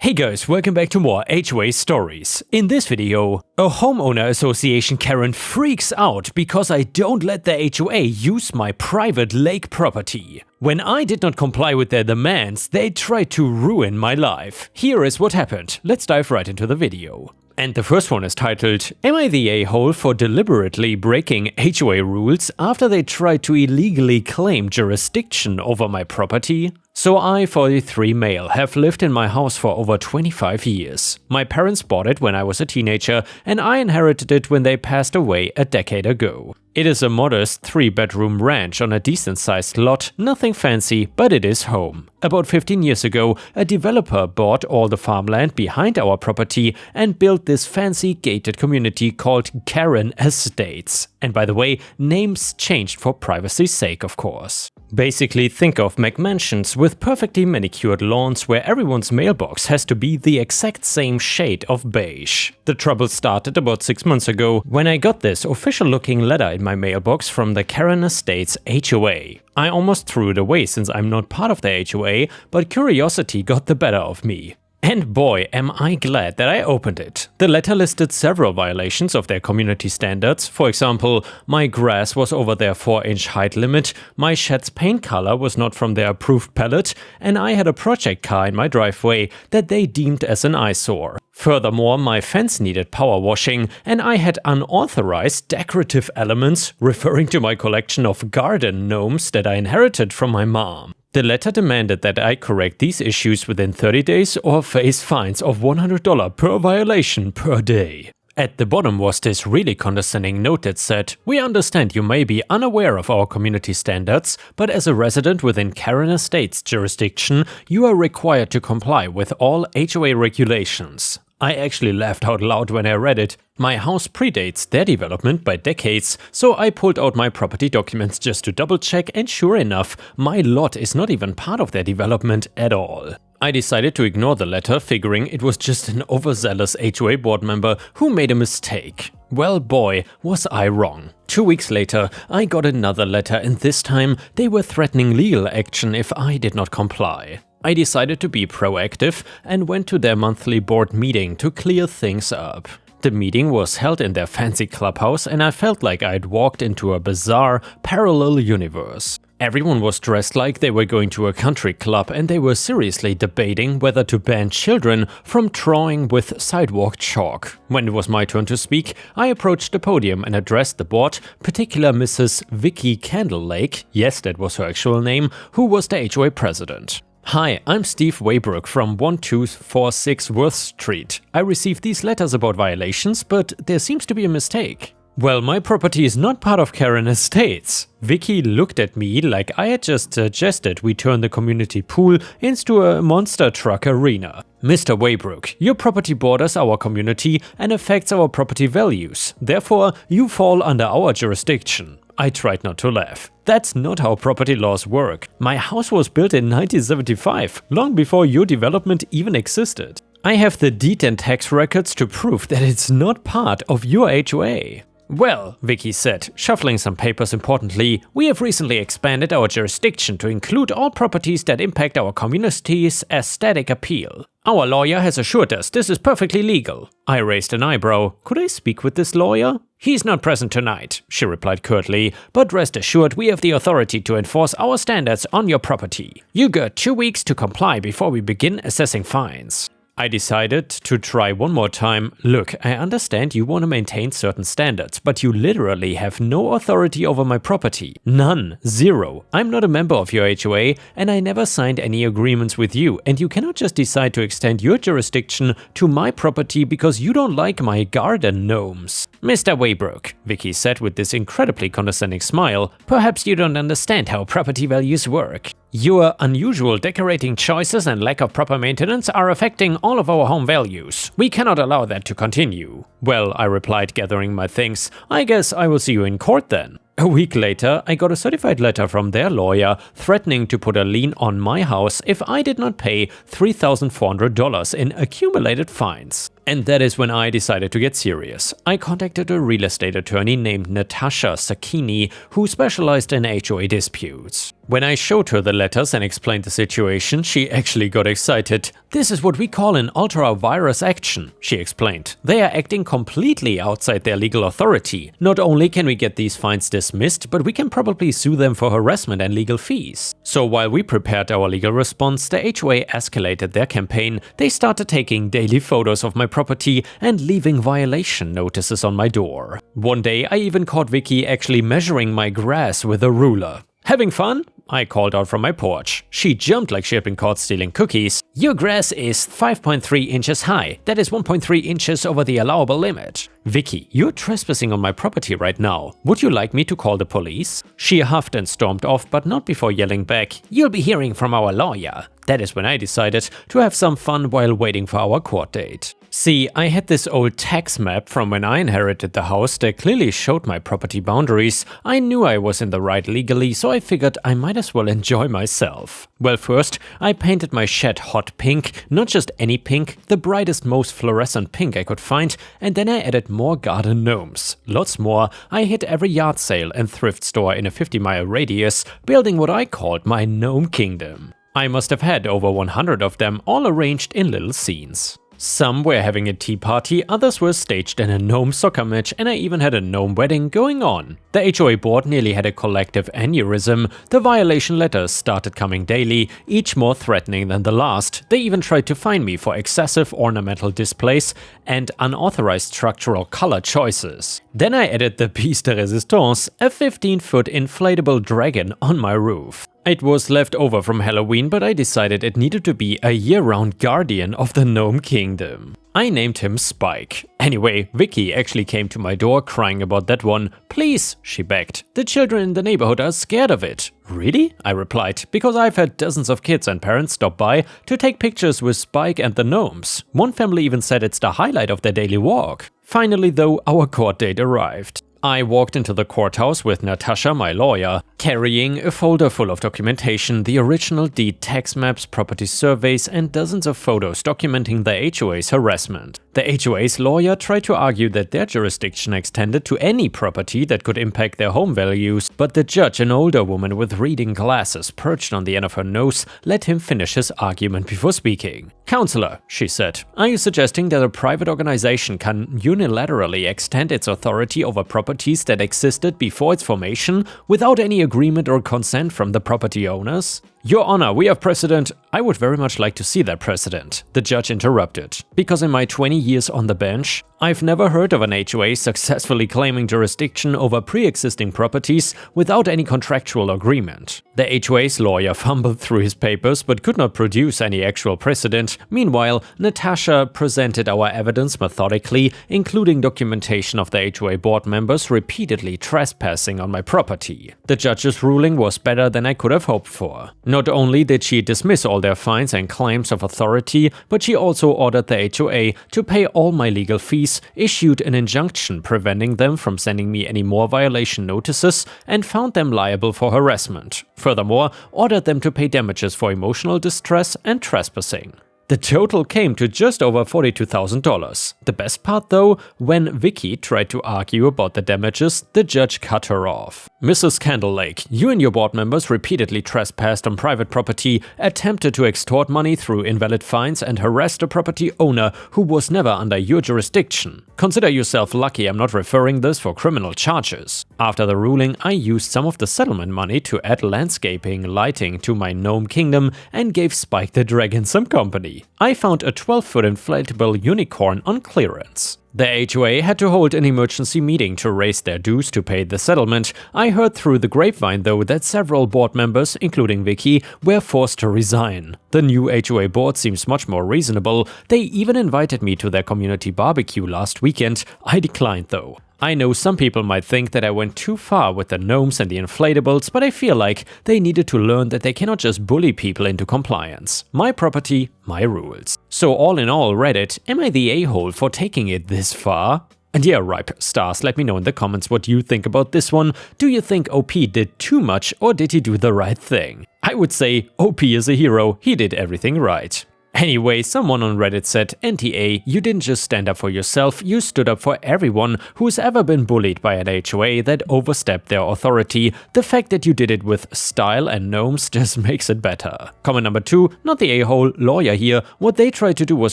Hey guys, welcome back to more HOA stories. In this video, a homeowner association Karen freaks out because I don't let the HOA use my private lake property. When I did not comply with their demands, they tried to ruin my life. Here is what happened. Let's dive right into the video. And the first one is titled, "Am I the a-hole for deliberately breaking HOA rules after they tried to illegally claim jurisdiction over my property?" So I, 43 male, have lived in my house for over 25 years. My parents bought it when I was a teenager and I inherited it when they passed away a decade ago. It is a modest 3-bedroom ranch on a decent-sized lot, nothing fancy, but it is home. About 15 years ago, a developer bought all the farmland behind our property and built this fancy gated community called Karen Estates. And by the way, names changed for privacy's sake, of course. Basically, think of McMansions with perfectly manicured lawns where everyone's mailbox has to be the exact same shade of beige. The trouble started about 6 months ago when I got this official-looking letter in my mailbox from the Karen Estates HOA. I almost threw it away since I'm not part of the HOA, but curiosity got the better of me. And boy, am I glad that I opened it. The letter listed several violations of their community standards. For example, my grass was over their 4-inch height limit, my shed's paint color was not from their approved palette, and I had a project car in my driveway that they deemed as an eyesore. Furthermore, my fence needed power washing, and I had unauthorized decorative elements, referring to my collection of garden gnomes that I inherited from my mom. The letter demanded that I correct these issues within 30 days or face fines of $100 per violation per day. At the bottom was this really condescending note that said, "We understand you may be unaware of our community standards, but as a resident within Karen Estates jurisdiction, you are required to comply with all HOA regulations." I actually laughed out loud when I read it. My house predates their development by decades, so I pulled out my property documents just to double check, and sure enough, my lot is not even part of their development at all. I decided to ignore the letter, figuring it was just an overzealous HOA board member who made a mistake. Well boy, was I wrong. 2 weeks later, I got another letter, and this time they were threatening legal action if I did not comply. I decided to be proactive and went to their monthly board meeting to clear things up. The meeting was held in their fancy clubhouse and I felt like I'd walked into a bizarre, parallel universe. Everyone was dressed like they were going to a country club and they were seriously debating whether to ban children from drawing with sidewalk chalk. When it was my turn to speak, I approached the podium and addressed the board, particular Mrs. Vicky Candlelake, yes that was her actual name, who was the HOA president. "Hi, I'm Steve Waybrook from 1246 Worth Street. I received these letters about violations, but there seems to be a mistake." "Well, my property is not part of Karen Estates." Vicky looked at me like I had just suggested we turn the community pool into a monster truck arena. "Mr. Waybrook, your property borders our community and affects our property values. Therefore, you fall under our jurisdiction." I tried not to laugh. That's not how property laws work. My house was built in 1975, long before your development even existed. I have the deed and tax records to prove that it's not part of your HOA. "Well," Vicky said, shuffling some papers importantly, "we have recently expanded our jurisdiction to include all properties that impact our community's aesthetic appeal. Our lawyer has assured us this is perfectly legal." I raised an eyebrow. Could I speak with this lawyer? "He's not present tonight," she replied curtly, "but rest assured we have the authority to enforce our standards on your property. You got 2 weeks to comply before we begin assessing fines." I decided to try one more time. "Look, I understand you want to maintain certain standards, but you literally have no authority over my property. None. Zero. I'm not a member of your HOA and I never signed any agreements with you, and you cannot just decide to extend your jurisdiction to my property because you don't like my garden gnomes." "Mr. Waybrook," Vicky said with this incredibly condescending smile, "perhaps you don't understand how property values work. Your unusual decorating choices and lack of proper maintenance are affecting all of our home values. We cannot allow that to continue." Well, I replied, gathering my things, I guess I will see you in court then. A week later, I got a certified letter from their lawyer threatening to put a lien on my house if I did not pay $3,400 in accumulated fines. And that is when I decided to get serious. I contacted a real estate attorney named Natasha Sakini, who specialized in HOA disputes. When I showed her the letters and explained the situation, she actually got excited. "This is what we call an ultra-virus action," she explained. "They are acting completely outside their legal authority. Not only can we get these fines dismissed, but we can probably sue them for harassment and legal fees." So while we prepared our legal response, the HOA escalated their campaign. They started taking daily photos of my property and leaving violation notices on my door. One day I even caught Vicky actually measuring my grass with a ruler. "Having fun?" I called out from my porch. She jumped like she had been caught stealing cookies. "Your grass is 5.3 inches high. That is 1.3 inches over the allowable limit." "Vicky, you're trespassing on my property right now. Would you like me to call the police?" She huffed and stormed off, but not before yelling back, "You'll be hearing from our lawyer." That is when I decided to have some fun while waiting for our court date. See, I had this old tax map from when I inherited the house that clearly showed my property boundaries. I knew I was in the right legally, so I figured I might as well enjoy myself. Well, first, I painted my shed hot pink, not just any pink, the brightest, most fluorescent pink I could find, and then I added more garden gnomes. Lots more. I hit every yard sale and thrift store in a 50-mile radius, building what I called my gnome kingdom. I must have had over 100 of them, all arranged in little scenes. Some were having a tea party, others were staged in a gnome soccer match, and I even had a gnome wedding going on. The HOA board nearly had a collective aneurysm. The violation letters started coming daily, each more threatening than the last. They even tried to fine me for excessive ornamental displays and unauthorized structural color choices. Then I added the piece de resistance, a 15-foot inflatable dragon on my roof. It was left over from Halloween, but I decided it needed to be a year-round guardian of the Gnome Kingdom. I named him Spike. Anyway, Vicky actually came to my door crying about that one. "Please," she begged. "The children in the neighborhood are scared of it." "Really?" I replied, because I've had dozens of kids and parents stop by to take pictures with Spike and the gnomes. One family even said it's the highlight of their daily walk. Finally though, our court date arrived. I walked into the courthouse with Natasha, my lawyer, carrying a folder full of documentation, the original deed tax maps, property surveys, and dozens of photos documenting the HOA's harassment. The HOA's lawyer tried to argue that their jurisdiction extended to any property that could impact their home values, but the judge, an older woman with reading glasses perched on the end of her nose, let him finish his argument before speaking. "Counselor," she said, "are you suggesting that a private organization can unilaterally extend its authority over properties that existed before its formation without any agreement or consent from the property owners?" "Your Honor, we have precedent." "I would very much like to see that precedent," the judge interrupted, because in my 20 years on the bench, I've never heard of an HOA successfully claiming jurisdiction over pre-existing properties without any contractual agreement. The HOA's lawyer fumbled through his papers but could not produce any actual precedent. Meanwhile, Natasha presented our evidence methodically, including documentation of the HOA board members repeatedly trespassing on my property. The judge's ruling was better than I could have hoped for. Not only did she dismiss all their fines and claims of authority, but she also ordered the HOA to pay all my legal fees, issued an injunction preventing them from sending me any more violation notices, and found them liable for harassment. Furthermore, ordered them to pay damages for emotional distress and trespassing. The total came to just over $42,000. The best part though, when Vicky tried to argue about the damages, the judge cut her off. "Mrs. Candlelake, you and your board members repeatedly trespassed on private property, attempted to extort money through invalid fines, and harassed a property owner who was never under your jurisdiction. Consider yourself lucky I'm not referring this for criminal charges." After the ruling, I used some of the settlement money to add landscaping lighting to my gnome kingdom and gave Spike the Dragon some company. I found a 12-foot inflatable unicorn on clearance. The HOA had to hold an emergency meeting to raise their dues to pay the settlement. I heard through the grapevine though that several board members, including Vicky, were forced to resign. The new HOA board seems much more reasonable. They even invited me to their community barbecue last weekend. I declined though. I know some people might think that I went too far with the gnomes and the inflatables, but I feel like they needed to learn that they cannot just bully people into compliance. My property, my rules. So all in all, Reddit, am I the a-hole for taking it this far? And yeah, Ripe Stars, let me know in the comments what you think about this one. Do you think OP did too much or did he do the right thing? I would say OP is a hero, he did everything right. Anyway, someone on Reddit said, NTA, you didn't just stand up for yourself, you stood up for everyone who's ever been bullied by an HOA that overstepped their authority. The fact that you did it with style and gnomes just makes it better. Comment number 2, not the a-hole, lawyer here. What they tried to do was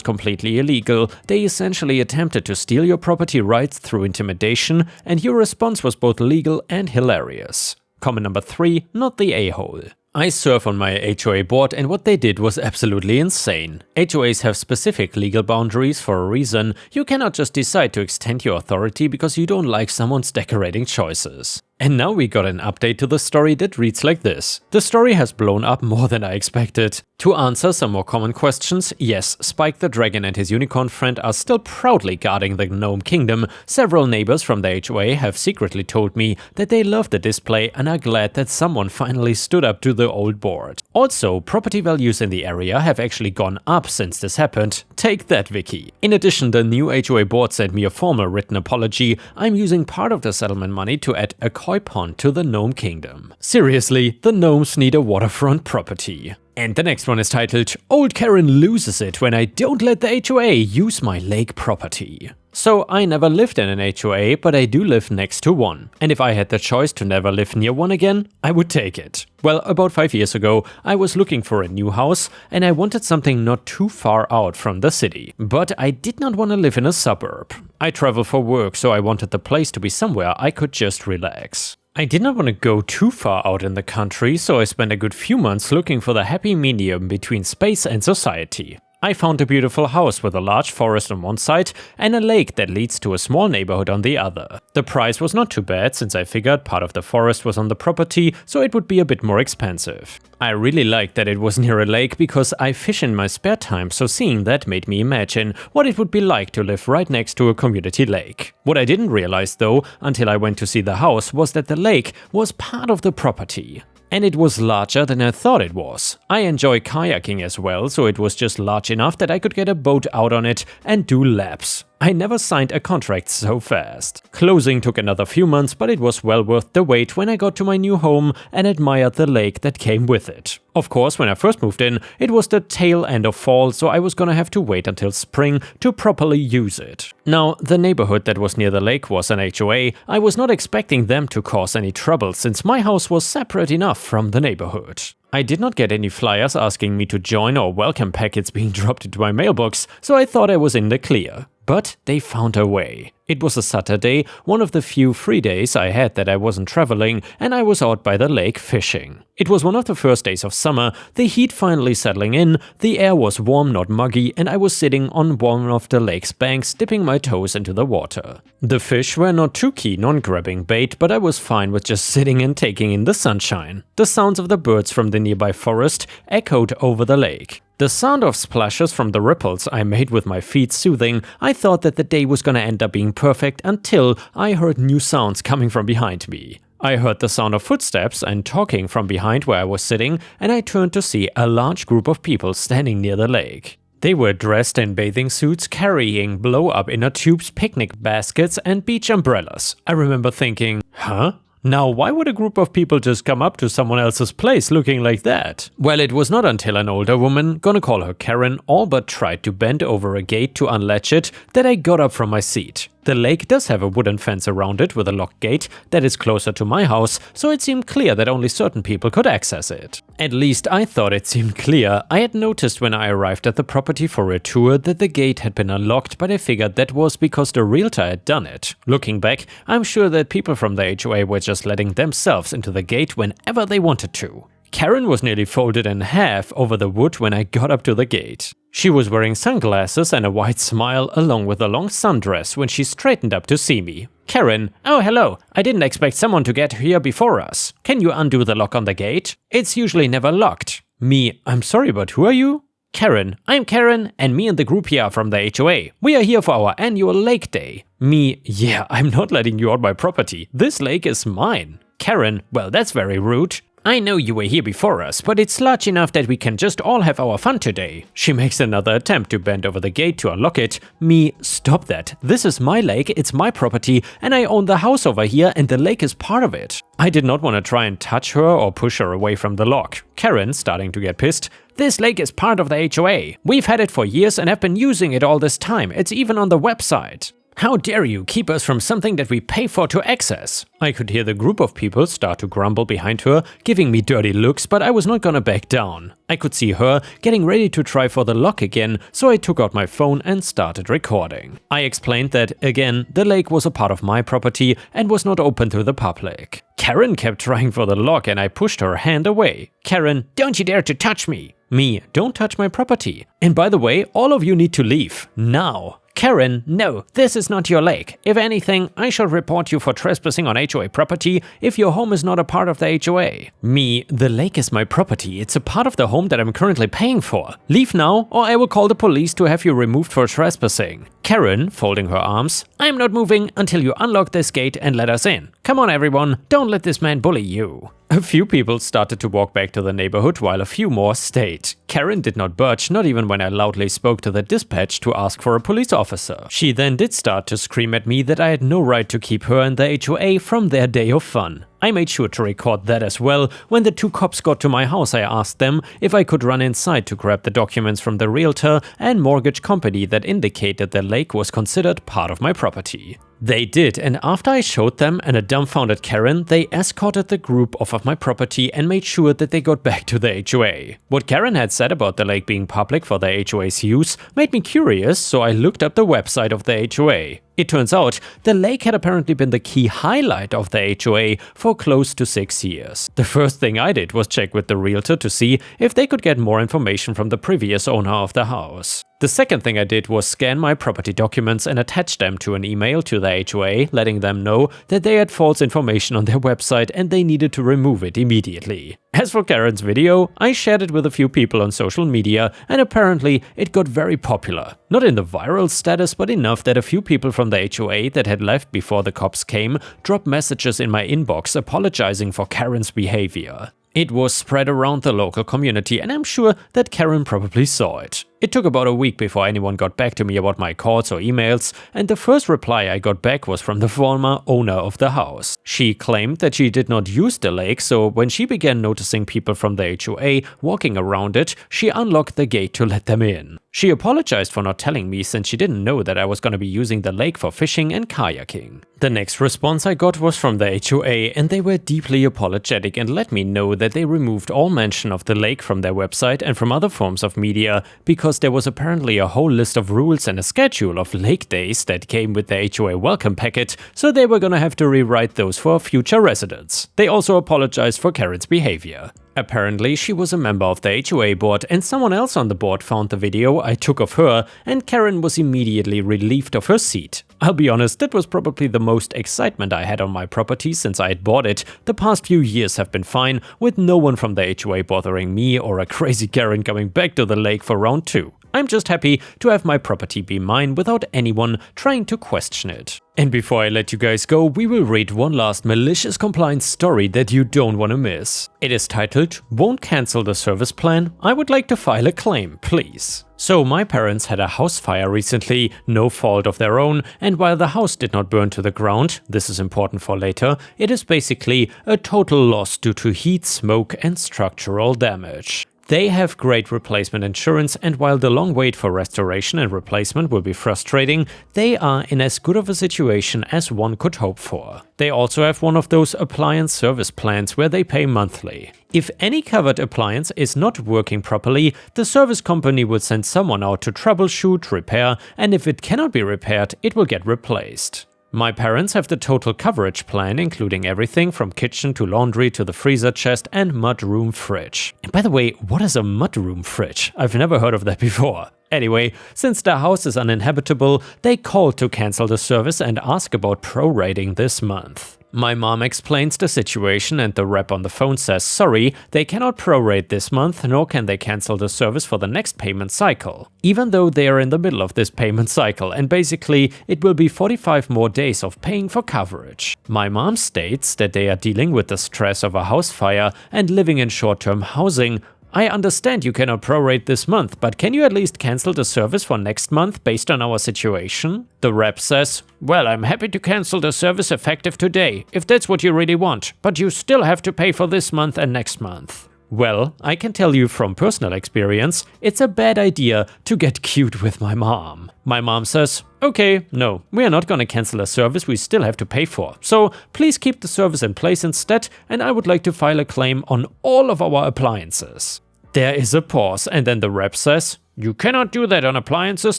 completely illegal. They essentially attempted to steal your property rights through intimidation, and your response was both legal and hilarious. Comment number 3, not the a-hole. I serve on my HOA board and what they did was absolutely insane. HOAs have specific legal boundaries for a reason. You cannot just decide to extend your authority because you don't like someone's decorating choices. And now we got an update to the story that reads like this. The story has blown up more than I expected. To answer some more common questions, yes, Spike the Dragon and his unicorn friend are still proudly guarding the Gnome Kingdom. Several neighbors from the HOA have secretly told me that they love the display and are glad that someone finally stood up to the old board. Also, property values in the area have actually gone up since this happened. Take that, Vicky. In addition, the new HOA board sent me a formal written apology. I'm using part of the settlement money to add a koi pond to the Gnome Kingdom. Seriously, the gnomes need a waterfront property. And the next one is titled, Old Karen loses it when I don't let the HOA use my lake property. So I never lived in an HOA, but I do live next to one. And if I had the choice to never live near one again, I would take it. Well, about 5 years ago, I was looking for a new house and I wanted something not too far out from the city. But I did not want to live in a suburb. I travel for work, so I wanted the place to be somewhere I could just relax. I did not want to go too far out in the country, so I spent a good few months looking for the happy medium between space and society. I found a beautiful house with a large forest on one side and a lake that leads to a small neighborhood on the other. The price was not too bad since I figured part of the forest was on the property, so it would be a bit more expensive. I really liked that it was near a lake because I fish in my spare time, so seeing that made me imagine what it would be like to live right next to a community lake. What I didn't realize though, until I went to see the house, was that the lake was part of the property. And it was larger than I thought it was. I enjoy kayaking as well, so it was just large enough that I could get a boat out on it and do laps. I never signed a contract so fast. Closing took another few months, but it was well worth the wait when I got to my new home and admired the lake that came with it. Of course, when I first moved in, it was the tail end of fall, so I was gonna have to wait until spring to properly use it. Now, the neighborhood that was near the lake was an HOA. I was not expecting them to cause any trouble since my house was separate enough from the neighborhood. I did not get any flyers asking me to join or welcome packets being dropped into my mailbox, so I thought I was in the clear. But they found a way. It was a Saturday, one of the few free days I had that I wasn't traveling, and I was out by the lake fishing. It was one of the first days of summer, the heat finally settling in, the air was warm, not muggy, and I was sitting on one of the lake's banks dipping my toes into the water. The fish were not too keen on grabbing bait, but I was fine with just sitting and taking in the sunshine. The sounds of the birds from the nearby forest echoed over the lake. The sound of splashes from the ripples I made with my feet soothing. I thought that the day was gonna end up being perfect until I heard new sounds coming from behind me. I heard the sound of footsteps and talking from behind where I was sitting, and I turned to see a large group of people standing near the lake. They were dressed in bathing suits, carrying blow-up inner tubes, picnic baskets, and beach umbrellas. I remember thinking, huh? Now, why would a group of people just come up to someone else's place looking like that? Well, it was not until an older woman, gonna call her Karen, all but tried to bend over a gate to unlatch it, that I got up from my seat. The lake does have a wooden fence around it with a locked gate that is closer to my house, so it seemed clear that only certain people could access it. At least I thought it seemed clear. I had noticed when I arrived at the property for a tour that the gate had been unlocked, but I figured that was because the realtor had done it. Looking back, I'm sure that people from the HOA were just letting themselves into the gate whenever they wanted to. Karen was nearly folded in half over the wood when I got up to the gate. She was wearing sunglasses and a wide smile along with a long sundress when she straightened up to see me. Karen, oh hello, I didn't expect someone to get here before us. Can you undo the lock on the gate? It's usually never locked. Me, I'm sorry, but who are you? Karen, I'm Karen, and me and the group here are from the HOA. We are here for our annual lake day. Me, yeah, I'm not letting you on my property. This lake is mine. Karen, well that's very rude. I know you were here before us, but it's large enough that we can just all have our fun today. She makes another attempt to bend over the gate to unlock it. Me, stop that. This is my lake, it's my property, and I own the house over here and the lake is part of it. I did not want to try and touch her or push her away from the lock. Karen, starting to get pissed. This lake is part of the HOA. We've had it for years and have been using it all this time. It's even on the website. How dare you keep us from something that we pay for to access? I could hear the group of people start to grumble behind her, giving me dirty looks, but I was not gonna back down. I could see her getting ready to try for the lock again, so I took out my phone and started recording. I explained that, again, the lake was a part of my property and was not open to the public. Karen kept trying for the lock and I pushed her hand away. Karen, don't you dare to touch me! Me, don't touch my property. And by the way, all of you need to leave, now. Karen, no, this is not your lake. If anything, I shall report you for trespassing on HOA property if your home is not a part of the HOA. Me, the lake is my property. It's a part of the home that I'm currently paying for. Leave now, or I will call the police to have you removed for trespassing. Karen, folding her arms, I'm not moving until you unlock this gate and let us in. Come on everyone, don't let this man bully you. A few people started to walk back to the neighborhood while a few more stayed. Karen did not budge, not even when I loudly spoke to the dispatch to ask for a police officer. She then did start to scream at me that I had no right to keep her and the HOA from their day of fun. I made sure to record that as well. When the two cops got to my house, I asked them if I could run inside to grab the documents from the realtor and mortgage company that indicated the lake was considered part of my property. They did, and after I showed them and a dumbfounded Karen, they escorted the group off of my property and made sure that they got back to the HOA. What Karen had said about the lake being public for the HOA's use made me curious, so I looked up the website of the HOA. It turns out the lake had apparently been the key highlight of the HOA for close to 6 years. The first thing I did was check with the realtor to see if they could get more information from the previous owner of the house. The second thing I did was scan my property documents and attach them to an email to the HOA, letting them know that they had false information on their website and they needed to remove it immediately. As for Karen's video, I shared it with a few people on social media and apparently it got very popular. Not in the viral status, but enough that a few people from the HOA that had left before the cops came dropped messages in my inbox apologizing for Karen's behavior. It was spread around the local community and I'm sure that Karen probably saw it. It took about a week before anyone got back to me about my calls or emails, and the first reply I got back was from the former owner of the house. She claimed that she did not use the lake, so when she began noticing people from the HOA walking around it, she unlocked the gate to let them in. She apologized for not telling me since she didn't know that I was going to be using the lake for fishing and kayaking. The next response I got was from the HOA and they were deeply apologetic and let me know that they removed all mention of the lake from their website and from other forms of media because there was apparently a whole list of rules and a schedule of lake days that came with the HOA welcome packet, so they were gonna have to rewrite those for future residents. They also apologized for Karen's behavior. Apparently, she was a member of the HOA board and someone else on the board found the video I took of her and Karen was immediately relieved of her seat. I'll be honest, that was probably the most excitement I had on my property since I had bought it. The past few years have been fine, with no one from the HOA bothering me or a crazy Karen coming back to the lake for round 2. I'm just happy to have my property be mine without anyone trying to question it. And before I let you guys go, we will read one last malicious compliance story that you don't want to miss. It is titled, "Won't cancel the service plan? I would like to file a claim, please." So my parents had a house fire recently, no fault of their own, and while the house did not burn to the ground, this is important for later, it is basically a total loss due to heat, smoke and structural damage. They have great replacement insurance, and while the long wait for restoration and replacement will be frustrating, they are in as good of a situation as one could hope for. They also have one of those appliance service plans where they pay monthly. If any covered appliance is not working properly, the service company will send someone out to troubleshoot, repair, and if it cannot be repaired, it will get replaced. My parents have the total coverage plan, including everything from kitchen to laundry to the freezer chest and mudroom fridge. And by the way, what is a mudroom fridge? I've never heard of that before. Anyway, since the house is uninhabitable, they called to cancel the service and ask about prorating this month. My mom explains the situation and the rep on the phone says sorry, they cannot prorate this month, nor can they cancel the service for the next payment cycle. Even though they are in the middle of this payment cycle, and basically it will be 45 more days of paying for coverage. My mom states that they are dealing with the stress of a house fire and living in short-term housing. I understand you cannot prorate this month, but can you at least cancel the service for next month based on our situation? The rep says, well, I'm happy to cancel the service effective today, if that's what you really want, but you still have to pay for this month and next month. Well, I can tell you from personal experience, it's a bad idea to get cute with my mom. My mom says, okay, no, we are not gonna cancel a service we still have to pay for, so please keep the service in place instead, and I would like to file a claim on all of our appliances. There is a pause, and then the rep says, you cannot do that on appliances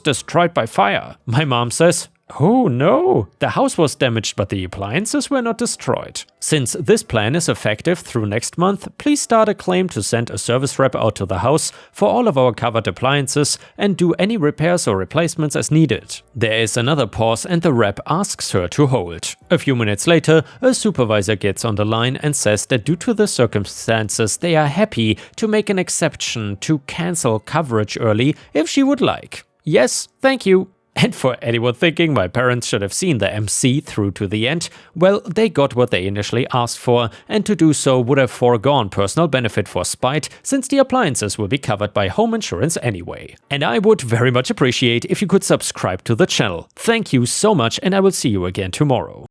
destroyed by fire. My mom says, oh no, the house was damaged but the appliances were not destroyed. Since this plan is effective through next month, please start a claim to send a service rep out to the house for all of our covered appliances and do any repairs or replacements as needed. There is another pause and the rep asks her to hold. A few minutes later, a supervisor gets on the line and says that due to the circumstances they are happy to make an exception to cancel coverage early if she would like. Yes, thank you. And for anyone thinking my parents should have seen the MC through to the end, well, they got what they initially asked for, and to do so would have foregone personal benefit for spite, since the appliances will be covered by home insurance anyway. And I would very much appreciate if you could subscribe to the channel. Thank you so much, and I will see you again tomorrow.